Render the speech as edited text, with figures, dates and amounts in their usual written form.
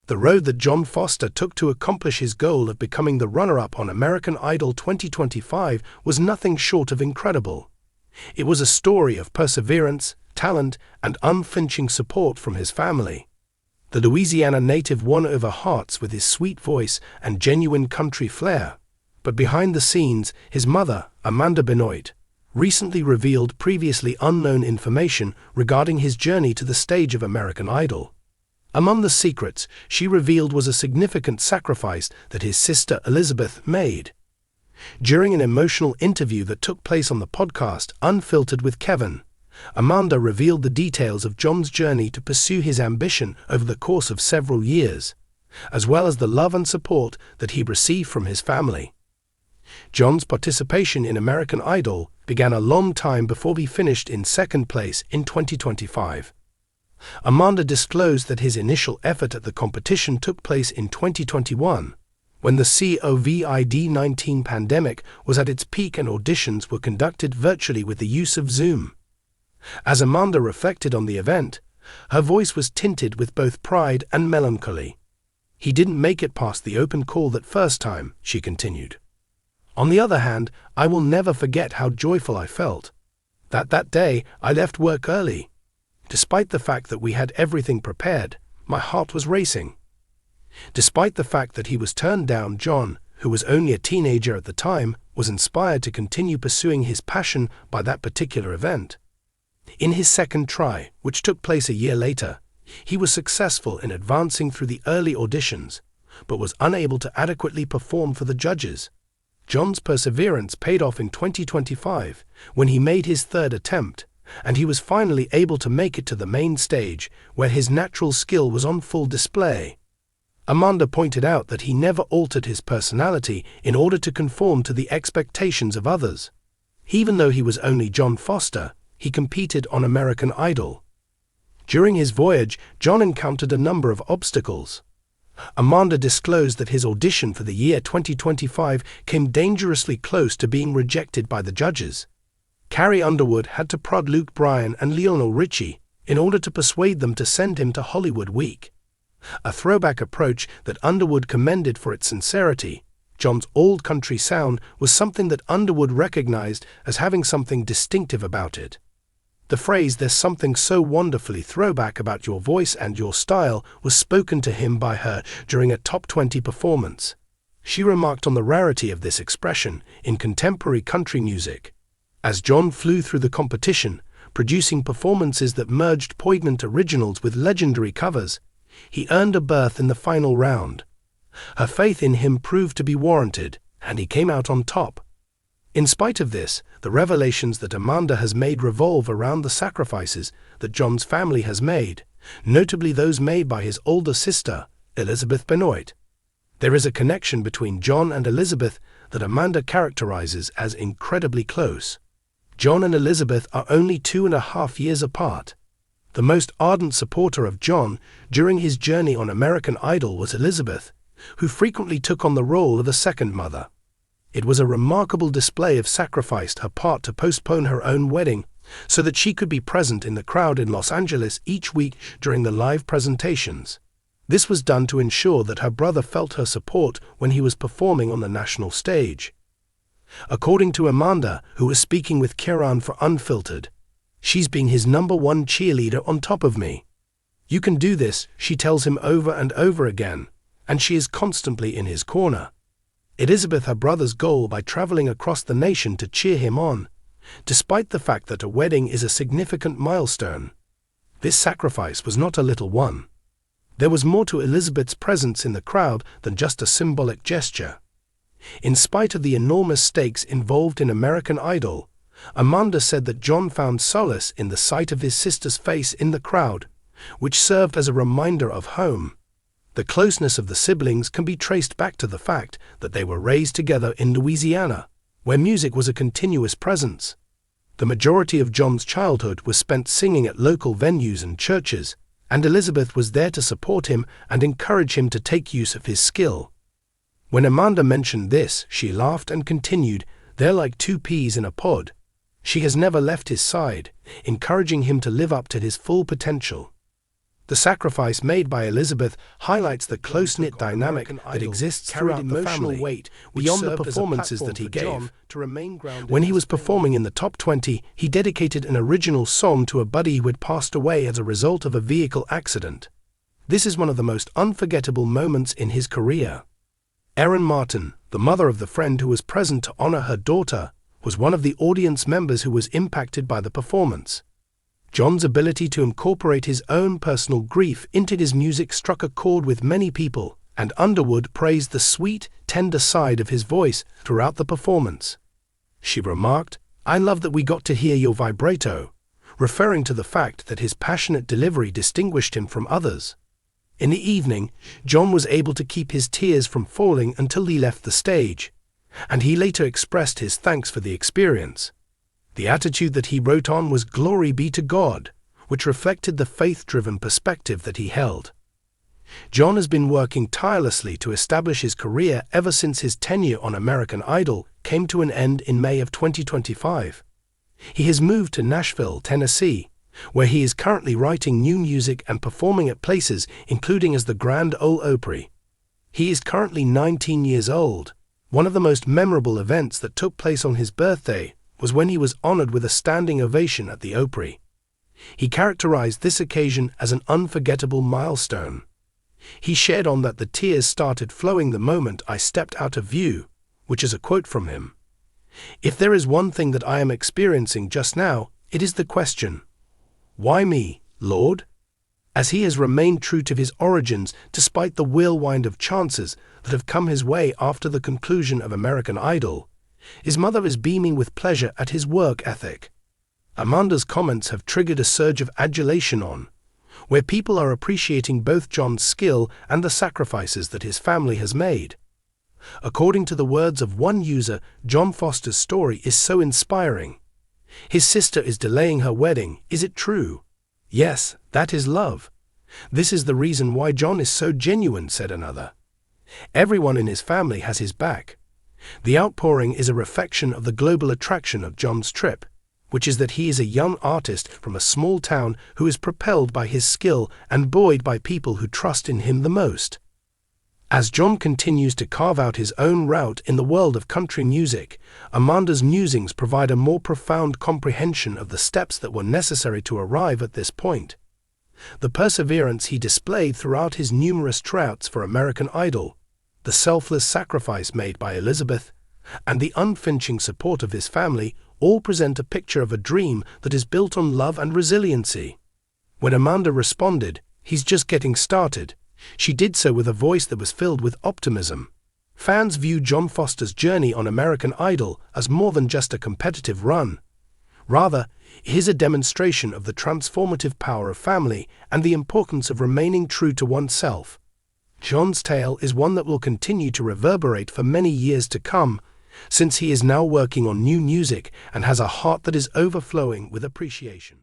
The road that John Foster took to accomplish his goal of becoming the runner-up on American Idol 2025 was nothing short of incredible. It was a story of perseverance, talent, and unflinching support from his family. The Louisiana native won over hearts with his sweet voice and genuine country flair. But behind the scenes, his mother, Amanda Benoit, recently revealed previously unknown information regarding his journey to the stage of American Idol. Among the secrets she revealed was a significant sacrifice that his sister Elizabeth made. During an emotional interview that took place on the podcast Unfiltered with Kevin, Amanda revealed the details of John's journey to pursue his ambition over the course of several years, as well as the love and support that he received from his family. John's participation in American Idol began a long time before he finished in second place in 2025. Amanda disclosed that his initial effort at the competition took place in 2021, when the COVID-19 pandemic was at its peak and auditions were conducted virtually with the use of Zoom. As Amanda reflected on the event, her voice was tinted with both pride and melancholy. "He didn't make it past the open call that first time," she continued. "On the other hand, I will never forget how joyful I felt. That day, I left work early. Despite the fact that we had everything prepared, my heart was racing." Despite the fact that he was turned down, John, who was only a teenager at the time, was inspired to continue pursuing his passion by that particular event. In his second try, which took place a year later, he was successful in advancing through the early auditions, but was unable to adequately perform for the judges. John's perseverance paid off in 2025 when he made his third attempt, and he was finally able to make it to the main stage, where his natural skill was on full display. Amanda pointed out that he never altered his personality in order to conform to the expectations of others. Even though he was only John Foster, he competed on American Idol. During his voyage, John encountered a number of obstacles. Amanda disclosed that his audition for the year 2025 came dangerously close to being rejected by the judges. Carrie Underwood had to prod Luke Bryan and Lionel Richie in order to persuade them to send him to Hollywood Week. A throwback approach that Underwood commended for its sincerity. John's old country sound was something that Underwood recognized as having something distinctive about it. The phrase "there's something so wonderfully throwback about your voice and your style" was spoken to him by her during a top 20 performance. She remarked on the rarity of this expression in contemporary country music. As John flew through the competition, producing performances that merged poignant originals with legendary covers, he earned a berth in the final round. Her faith in him proved to be warranted, and he came out on top. In spite of this, the revelations that Amanda has made revolve around the sacrifices that John's family has made, notably those made by his older sister, Elizabeth Benoit. There is a connection between John and Elizabeth that Amanda characterizes as incredibly close. John and Elizabeth are only 2.5 years apart. The most ardent supporter of John during his journey on American Idol was Elizabeth, who frequently took on the role of a second mother. It was a remarkable display of sacrifice her part to postpone her own wedding so that she could be present in the crowd in Los Angeles each week during the live presentations. This was done to ensure that her brother felt her support when he was performing on the national stage. According to Amanda, who was speaking with Kieran for Unfiltered, "She's been his #1 cheerleader on top of me. You can do this," she tells him over and over again, and she is constantly in his corner. Elizabeth her brother's goal by traveling across the nation to cheer him on, despite the fact that a wedding is a significant milestone. This sacrifice was not a little one. There was more to Elizabeth's presence in the crowd than just a symbolic gesture. In spite of the enormous stakes involved in American Idol, Amanda said that John found solace in the sight of his sister's face in the crowd, which served as a reminder of home. The closeness of the siblings can be traced back to the fact that they were raised together in Louisiana, where music was a continuous presence. The majority of John's childhood was spent singing at local venues and churches, and Elizabeth was there to support him and encourage him to take use of his skill. When Amanda mentioned this, she laughed and continued, "They're like two peas in a pod." She has never left his side, encouraging him to live up to his full potential. The sacrifice made by Elizabeth highlights the close-knit dynamic that exists throughout the family, weight beyond the performances that he gave. When he was performing in the top 20, he dedicated an original song to a buddy who had passed away as a result of a vehicle accident. This is one of the most unforgettable moments in his career. Erin Martin, the mother of the friend who was present to honor her daughter, was one of the audience members who was impacted by the performance. John's ability to incorporate his own personal grief into his music struck a chord with many people, and Underwood praised the sweet, tender side of his voice throughout the performance. She remarked, "I love that we got to hear your vibrato," referring to the fact that his passionate delivery distinguished him from others. In the evening, John was able to keep his tears from falling until he left the stage, and he later expressed his thanks for the experience. The attitude that he wrote on was "Glory be to God," which reflected the faith-driven perspective that he held. John has been working tirelessly to establish his career ever since his tenure on American Idol came to an end in May of 2025. He has moved to Nashville, Tennessee, where he is currently writing new music and performing at places including as the Grand Ole Opry. He is currently 19 years old. One of the most memorable events that took place on his birthday was when he was honored with a standing ovation at the Opry. He characterized this occasion as an unforgettable milestone. He shared on that the tears started flowing the moment I stepped out of view, which is a quote from him. "If there is one thing that I am experiencing just now, it is the question, 'Why me, Lord?'" As he has remained true to his origins despite the whirlwind of chances that have come his way after the conclusion of American Idol, his mother is beaming with pleasure at his work ethic. Amanda's comments have triggered a surge of adulation where people are appreciating both John's skill and the sacrifices that his family has made. According to the words of one user, John Foster's story is so inspiring. "His sister is delaying her wedding. Is it true? Yes, that is love. This is the reason why John is so genuine," said another. "Everyone in his family has his back." The outpouring is a reflection of the global attraction of John's trip, which is that he is a young artist from a small town who is propelled by his skill and buoyed by people who trust in him the most. As John continues to carve out his own route in the world of country music, Amanda's musings provide a more profound comprehension of the steps that were necessary to arrive at this point. The perseverance he displayed throughout his numerous tryouts for American Idol, the selfless sacrifice made by Elizabeth, and the unflinching support of his family all present a picture of a dream that is built on love and resiliency. When Amanda responded, "He's just getting started," she did so with a voice that was filled with optimism. Fans view John Foster's journey on American Idol as more than just a competitive run. Rather, it is a demonstration of the transformative power of family and the importance of remaining true to oneself. John's tale is one that will continue to reverberate for many years to come, since he is now working on new music and has a heart that is overflowing with appreciation.